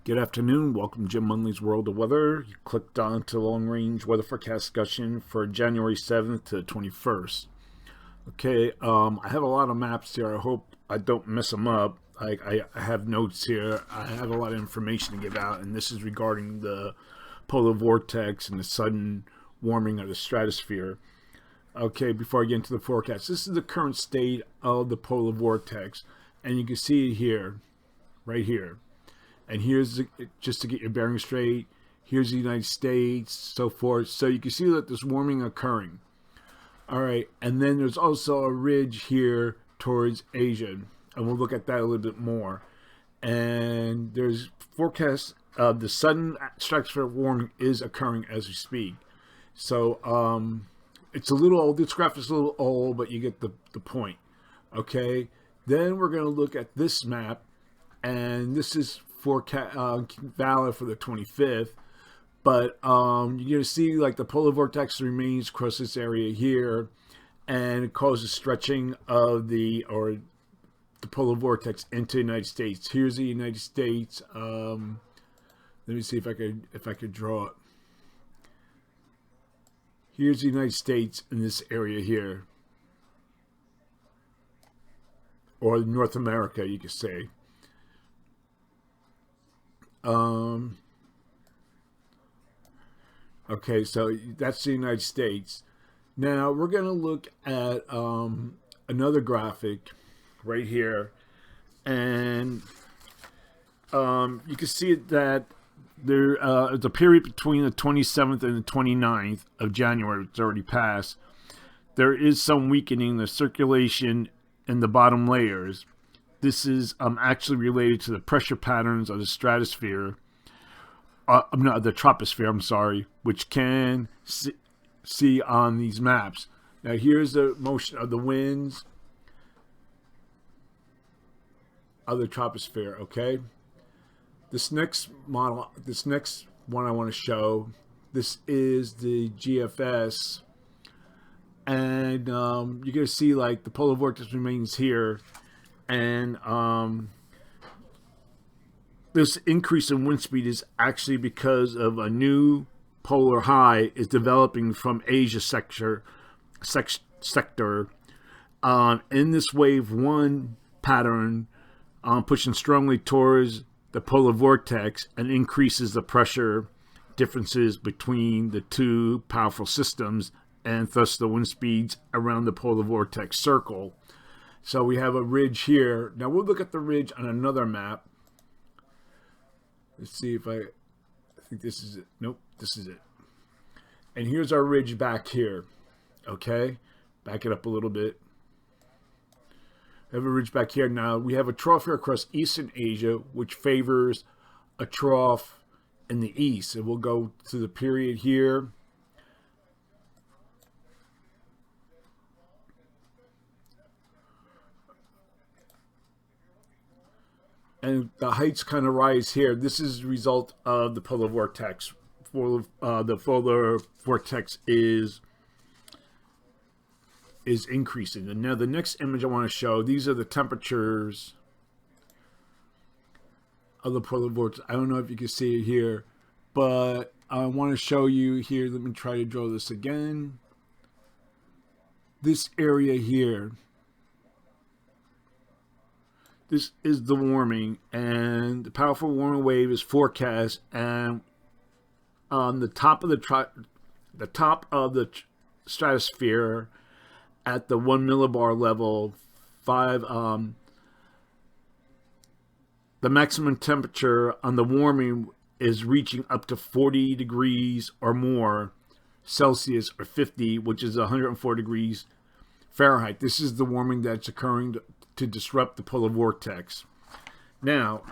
Good afternoon. Welcome to Jim Munley's World of Weather. You clicked on to long range weather forecast discussion for January 7th to 21st. Okay, I have a lot of maps here. I hope I don't mess them up. I have notes here. I have a lot of information to give out, and this is regarding the polar vortex and the sudden warming of the stratosphere. Okay, before I get into the forecast, this is the current state of the polar vortex, and you can see it here, right here. And here's just to get your bearing straight. Here's the United States, so forth. So you can see that there's warming occurring. All right, and then there's also a ridge here towards Asia, and we'll look at that a little bit more. And there's forecasts of the sudden stratospheric warming is occurring as we speak. So it's a little old. This graph is a little old, but you get the point. Okay, then we're going to look at this map, and this is forecast valid for the 25th, but you're going to see like the polar vortex remains across this area here, and it causes stretching of the polar vortex into the United States. Here's the United States. Let me see if I could draw it. Here's the United States in this area here, or North America, you could say. Okay, so that's the United States. Now we're going to look at another graphic right here, and you can see that there is a period between the 27th and the 29th of January. It's already passed. There is some weakening in the circulation in the bottom layers. This is actually related to the pressure patterns of the stratosphere, the troposphere, I'm sorry, which can see on these maps. Now here's the motion of the winds of the troposphere, okay? This next one I want to show, this is the GFS, and you're going to see like the polar vortex remains here. And this increase in wind speed is actually because of a new polar high is developing from Asia sector. In this wave 1 pattern, pushing strongly towards the polar vortex and increases the pressure differences between the two powerful systems, and thus the wind speeds around the polar vortex circle. So we have a ridge here. Now we'll look at the ridge on another map. Let's see if I think this is it. Nope, this is it. And here's our ridge back here. Okay, back it up a little bit. We have a ridge back here. Now we have a trough here across Eastern Asia, which favors a trough in the east. And we'll go to the period here. And the heights kind of rise here. This is the result of the polar vortex. The polar vortex is increasing. And now the next image I want to show, these are the temperatures of the polar vortex. I don't know if you can see it here, but I want to show you here. Let me try to draw this again. This area here. This is the warming, and the powerful warming wave is forecast, and on the top of the stratosphere at the 1 millibar level, the maximum temperature on the warming is reaching up to 40 degrees or more Celsius, or 50, which is 104 degrees Fahrenheit. This is the warming that's occurring to disrupt the polar vortex. Now,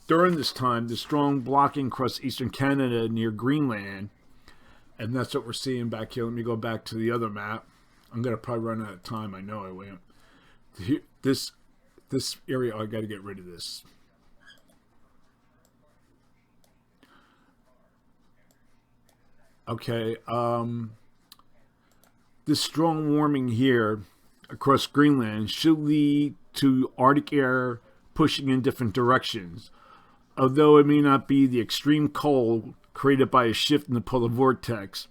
during this time, the strong blocking across eastern Canada near Greenland, and that's what we're seeing back here. Let me go back to the other map. I'm going to probably run out of time. I know I will. This area, I got to get rid of this. Okay. This strong warming here across Greenland should lead to Arctic air pushing in different directions. Although it may not be the extreme cold created by a shift in the polar vortex,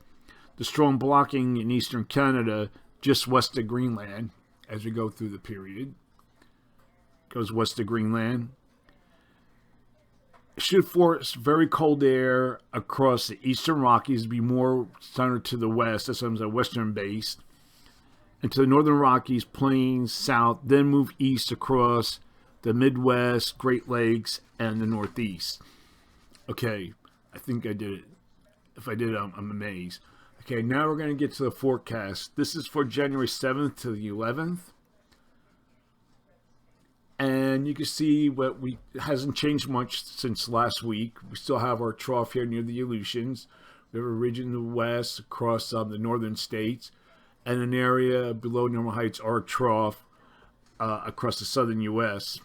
the strong blocking in eastern Canada just west of Greenland as we go through the period goes west of Greenland should force very cold air across the eastern Rockies, be more centered to the west, that's a western base, and to the northern Rockies, plains, south, then move east across the Midwest, Great Lakes, and the Northeast. Okay, I think I did it. If I did, I'm amazed. Okay, now we're going to get to the forecast. This is for January 7th to the 11th. And you can see it hasn't changed much since last week. We still have our trough here near the Aleutians. We have a ridge in the west across the northern states, and an area below normal heights, our trough across the southern U.S.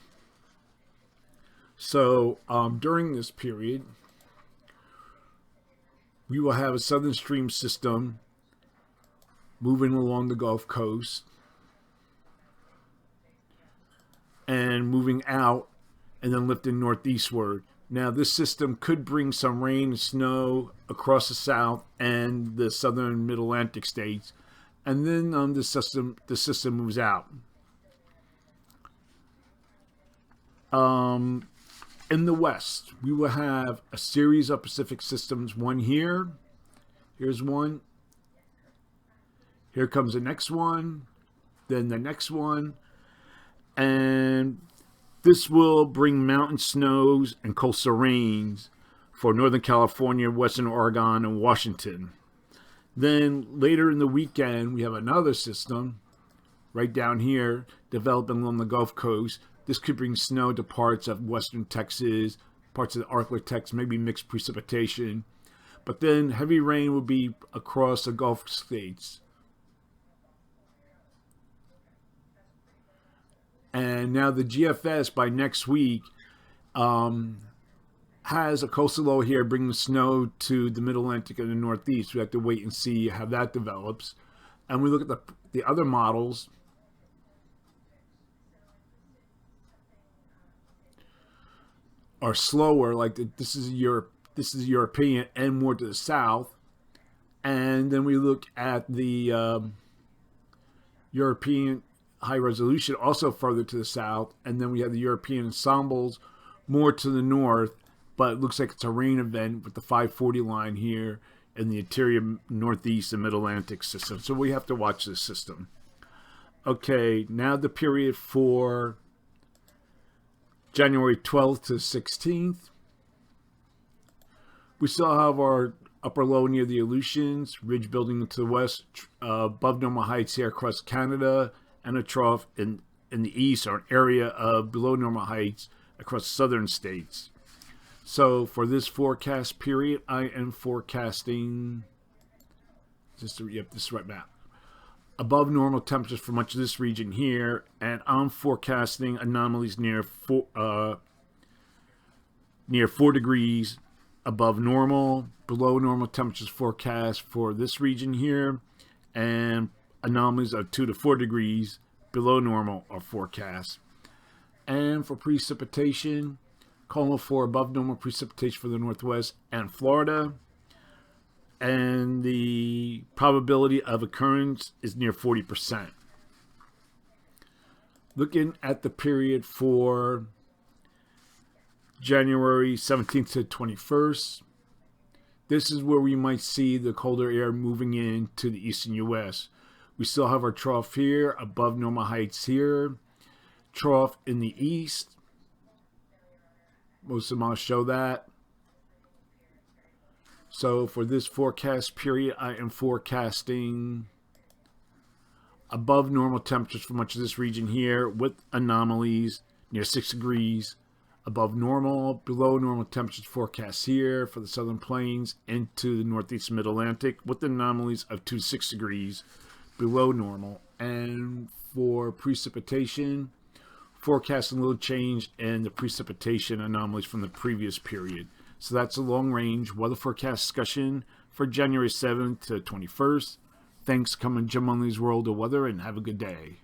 So during this period, we will have a southern stream system moving along the Gulf Coast and moving out and then lifting northeastward. Now, this system could bring some rain and snow across the south and the southern mid-Atlantic states, and then the system moves out. In the west, we will have a series of Pacific systems. One here. Here's one. Here comes the next one. Then the next one. And this will bring mountain snows and coastal rains for Northern California, Western Oregon, and Washington. Then later in the weekend, we have another system right down here developing along the Gulf Coast. This could bring snow to parts of western Texas, parts of the Arctic, maybe mixed precipitation. But then heavy rain will be across the Gulf states. And now the GFS by next week has a coastal low here bringing the snow to the Mid-Atlantic and the Northeast. We have to wait and see how that develops. And we look at the other models. Are slower, like this is European and more to the south. And then we look at the European high resolution also further to the south, and then we have the European ensembles more to the north, but it looks like it's a rain event with the 540 line here in the interior northeast and mid-Atlantic system. So we have to watch this system. Okay, now the period for January 12th to 16th. We still have our upper low near the Aleutians, ridge building to the west, above normal heights here across Canada, and a trough in the east, or an area of below normal heights across southern states. So for this forecast period, I am forecasting this is the right map. Above normal temperatures for much of this region here, and I'm forecasting anomalies near 4 degrees above normal, below normal temperatures forecast for this region here, and anomalies of 2 to 4 degrees below normal are forecast. And for precipitation, calling for above normal precipitation for the Northwest and Florida. And the probability of occurrence is near 40%. Looking at the period for January 17th to 21st, this is where we might see the colder air moving into the eastern U.S. We still have our trough here, above normal heights here. Trough in the east. Most of them I'll show that. So for this forecast period, I am forecasting above normal temperatures for much of this region here with anomalies near 6 degrees above normal, below normal temperatures forecast here for the southern plains into the northeast mid-Atlantic with anomalies of 2 to 6 degrees below normal. And for precipitation, forecasting a little change in the precipitation anomalies from the previous period. So that's a long range weather forecast discussion for January 7th to 21st. Thanks, coming Jim Munley's World of Weather, and have a good day.